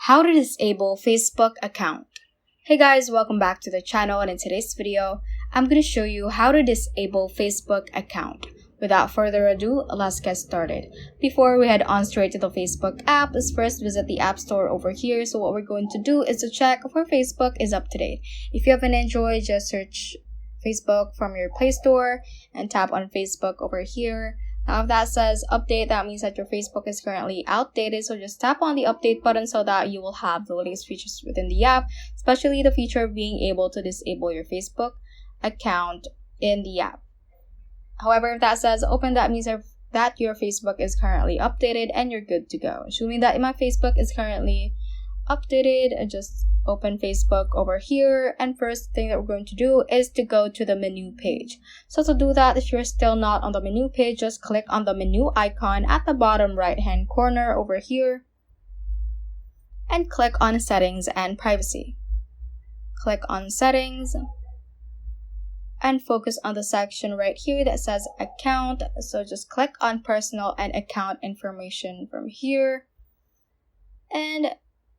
How to disable Facebook account. Hey guys, welcome back to the channel, and in today's video, I'm going to show you how to disable Facebook account. Without further ado, let's get started. Before we head on straight to the Facebook app, let's first visit the App Store over here. So what we're going to do is to check if our Facebook is up to date. If you have an Android, just search Facebook from your Play Store and tap on Facebook over here. Now, if that says update, that means that your Facebook is currently outdated. So just tap on the update button so that you will have the latest features within the app, especially the feature of being able to disable your Facebook account in the app. However, if that says open, that means that your Facebook is currently updated and you're good to go. Assuming that my Facebook is currently updated, just open Facebook over here, and first thing that we're going to do is to go to the menu page. So to do that, if you're still not on the menu page, just click on the menu icon at the bottom right hand corner over here and click on settings and privacy. Click on settings and focus on the section right here that says account. So just click on personal and account information from here, and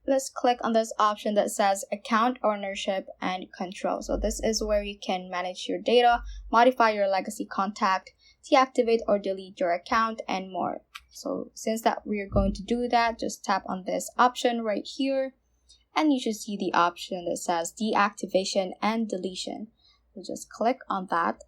let's click on this option that says account ownership and control. So this is where you can manage your data, modify your legacy contact, deactivate or delete your account, and more. So since that we're going to do that, just tap on this option right here, and you should see the option that says deactivation and deletion. So just click on that,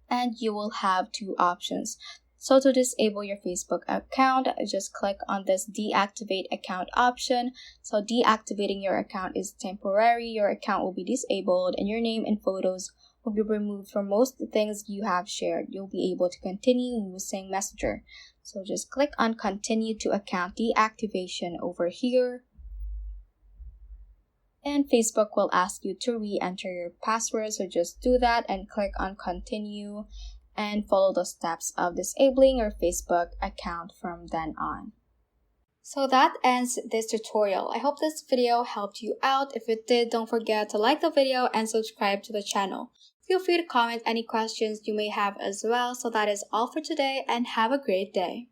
and you will have two options. So to disable your Facebook account, just click on this deactivate account option. So deactivating your account is temporary. Your account will be disabled and your name and photos will be removed from most things you have shared. You'll be able to continue using Messenger. So just click on continue to account deactivation over here. And Facebook will ask you to re-enter your password. So just do that and click on continue, and follow the steps of disabling your Facebook account from then on. So that ends this tutorial. I hope this video helped you out. If it did, don't forget to like the video and subscribe to the channel. Feel free to comment any questions you may have as well. So that is all for today, and have a great day.